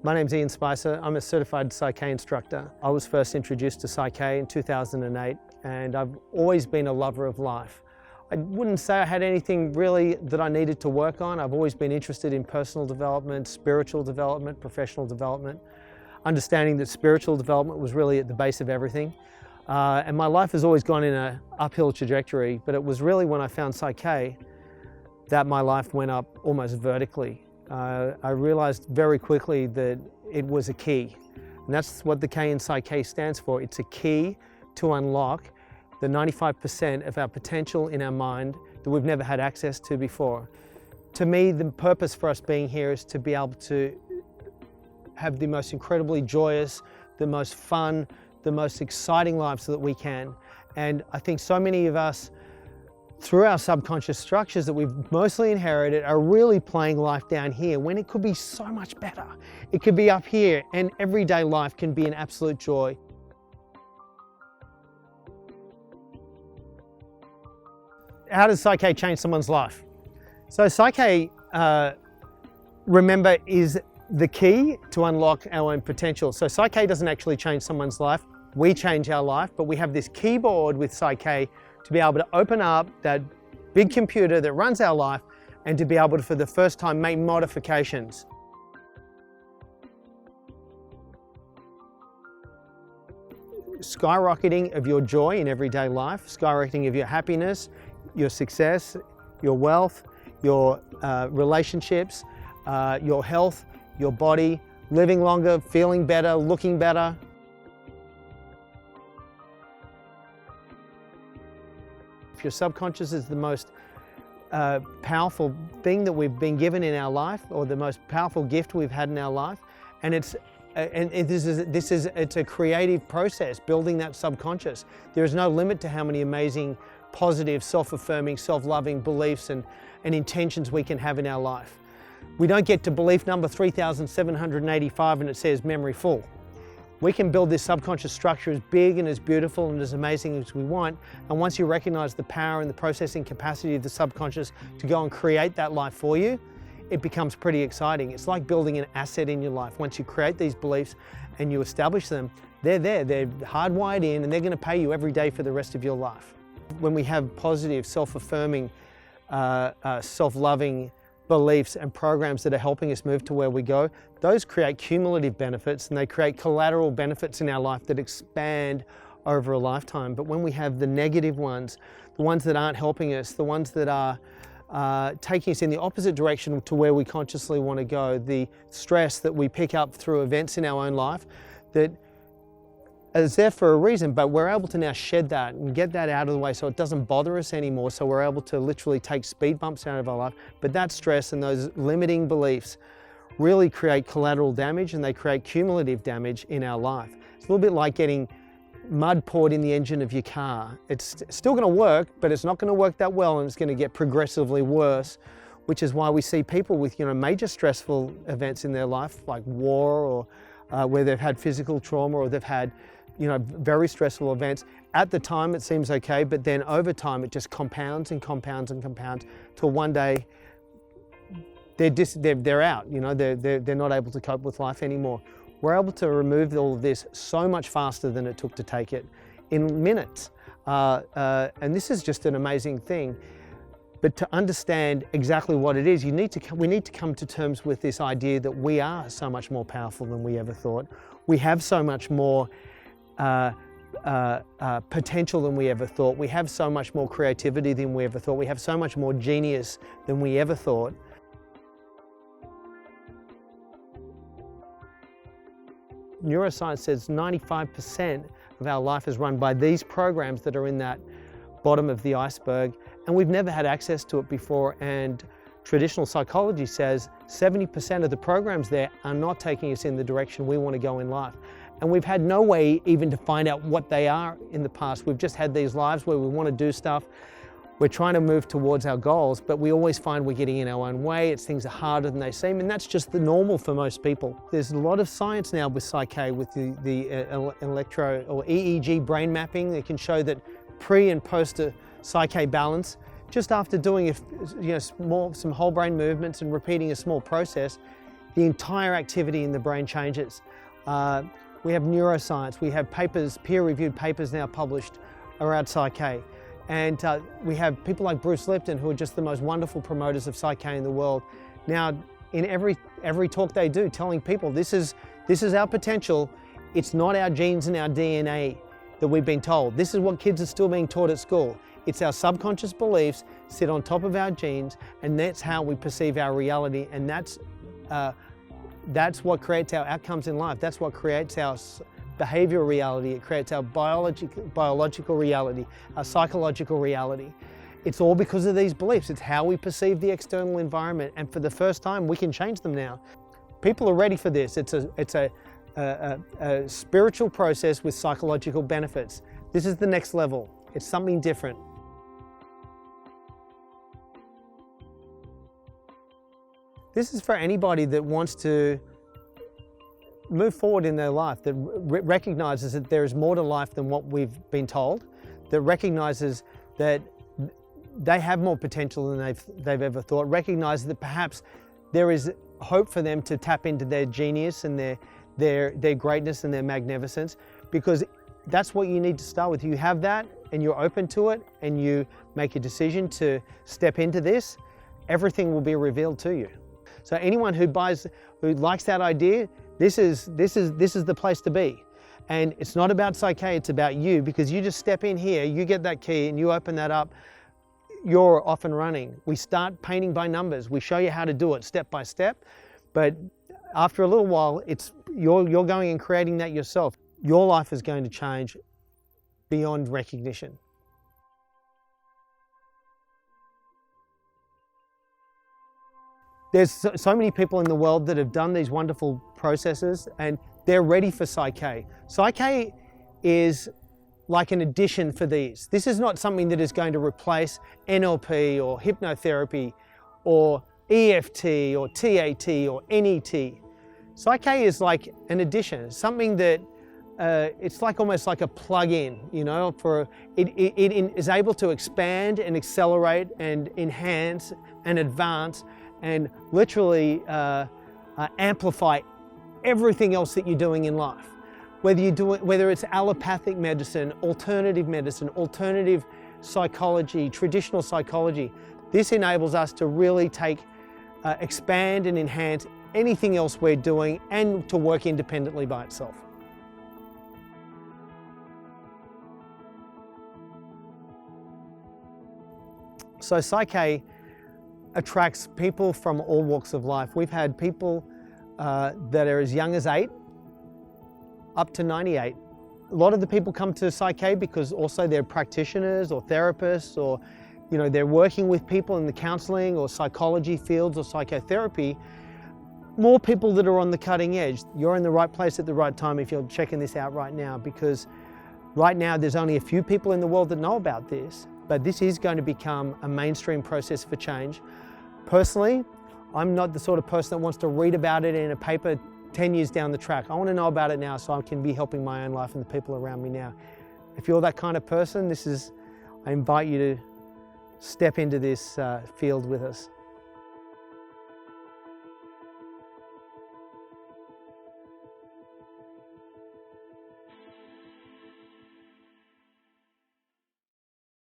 My name's Ian Spicer. I'm a certified PSYCH-K instructor. I was first introduced to PSYCH-K in 2008, and I've always been a lover of life. I wouldn't say I had anything really that I needed to work on. I've always been interested in personal development, spiritual development, professional development, understanding that spiritual development was really at the base of everything. And my life has always gone in an uphill trajectory, but it was really when I found PSYCH-K that my life went up almost vertically. I realized very quickly that it was a key, and that's what the K in PSYCH-K stands for. It's a key to unlock the 95% of our potential in our mind that we've never had access to before. To me, the purpose for us being here is to be able to have the most incredibly joyous, the most fun, the most exciting lives that we can. And I think so many of us, through our subconscious structures that we've mostly inherited, are really playing life down here when it could be so much better. It could be up here, and everyday life can be an absolute joy. How does PSYCH-K change someone's life? So PSYCH-K, remember, is the key to unlock our own potential. So PSYCH-K doesn't actually change someone's life. We change our life, but we have this keyboard with PSYCH-K to be able to open up that big computer that runs our life and to be able to, for the first time, make modifications. Skyrocketing of your joy in everyday life, skyrocketing of your happiness, your success, your wealth, your relationships, your health, your body, living longer, feeling better, looking better. If your subconscious is the most powerful thing that we've been given in our life, or the most powerful gift we've had in our life, and it's a creative process, building that subconscious. There is no limit to how many amazing, positive, self-affirming, self-loving beliefs and intentions we can have in our life. We don't get to belief number 3,785 and it says memory full. We can build this subconscious structure as big and as beautiful and as amazing as we want, and once you recognize the power and the processing capacity of the subconscious to go and create that life for you, it becomes pretty exciting. It's like building an asset in your life. Once you create these beliefs and you establish them, they're there, they're hardwired in, and they're going to pay you every day for the rest of your life. When we have positive, self-affirming, self-loving beliefs and programs that are helping us move to where we go, those create cumulative benefits, and they create collateral benefits in our life that expand over a lifetime. But when we have the negative ones, the ones that aren't helping us, the ones that are taking us in the opposite direction to where we consciously want to go, the stress that we pick up through events in our own life that is there for a reason, but we're able to now shed that and get that out of the way so it doesn't bother us anymore, so we're able to literally take speed bumps out of our life. But that stress and those limiting beliefs really create collateral damage, and they create cumulative damage in our life. It's a little bit like getting mud poured in the engine of your car. It's still going to work, but it's not going to work that well, and it's going to get progressively worse, which is why we see people with major stressful events in their life, like war, or where they've had physical trauma, or they've had very stressful events. At the time it seems okay, but then over time it just compounds and compounds and compounds till one day they're out. They're not able to cope with life anymore. We're able to remove all of this so much faster than it took to take it, in minutes. And this is just an amazing thing. But to understand exactly what it is, we need to come to terms with this idea that we are so much more powerful than we ever thought. We have so much more potential than we ever thought. We have so much more creativity than we ever thought. We have so much more genius than we ever thought. Neuroscience says 95% of our life is run by these programs that are in that bottom of the iceberg, and we've never had access to it before. And traditional psychology says 70% of the programs there are not taking us in the direction we want to go in life. And we've had no way even to find out what they are in the past. We've just had these lives where we want to do stuff. We're trying to move towards our goals, but we always find we're getting in our own way. Things are harder than they seem, and that's just the normal for most people. There's a lot of science now with PSYCH-K, with the electro or EEG brain mapping. They can show that pre and post a PSYCH-K balance, just after doing some whole brain movements and repeating a small process, the entire activity in the brain changes. We have neuroscience, we have papers, peer-reviewed papers now published around PSYCH-K. And we have people like Bruce Lipton, who are just the most wonderful promoters of PSYCH-K in the world. Now, in every talk they do, telling people this is our potential. It's not our genes and our DNA that we've been told. This is what kids are still being taught at school. It's our subconscious beliefs sit on top of our genes, and that's how we perceive our reality, and that's what creates our outcomes in life. That's what creates our behavioral reality. It creates our biological reality, our psychological reality. It's all because of these beliefs. It's how we perceive the external environment, and for the first time, we can change them now. People are ready for this. It's a spiritual process with psychological benefits. This is the next level. It's something different. This is for anybody that wants to move forward in their life, that recognizes that there is more to life than what we've been told, that recognizes that they have more potential than they've ever thought, recognizes that perhaps there is hope for them to tap into their genius and their greatness and their magnificence, because that's what you need to start with. You have that and you're open to it and you make a decision to step into this, everything will be revealed to you. So anyone who likes that idea, this is the place to be. And it's not about PSYCH-K, it's about you, because you just step in here, you get that key and you open that up, you're off and running. We start painting by numbers. We show you how to do it step by step, but after a little while, you're going and creating that yourself. Your life is going to change beyond recognition. There's so many people in the world that have done these wonderful processes and they're ready for PSYCH-K. PSYCH-K is like an addition for these. This is not something that is going to replace NLP or hypnotherapy or EFT or TAT or NET. PSYCH-K is like an addition, something that it's like almost like a plug-in, you know, it is able to expand and accelerate and enhance and advance and literally amplify everything else that you're doing in life. Whether it's allopathic medicine, alternative psychology, traditional psychology, this enables us to really expand and enhance anything else we're doing and to work independently by itself. So PSYCH-K attracts people from all walks of life. We've had people that are as young as 8 up to 98. A lot of the people come to PSYCH-K because also they're practitioners or therapists, or they're working with people in the counseling or psychology fields or psychotherapy. More people that are on the cutting edge. You're in the right place at the right time if you're checking this out right now, because right now there's only a few people in the world that know about this, but this is going to become a mainstream process for change. Personally, I'm not the sort of person that wants to read about it in a paper 10 years down the track. I want to know about it now so I can be helping my own life and the people around me now. If you're that kind of person, I invite you to step into this field with us.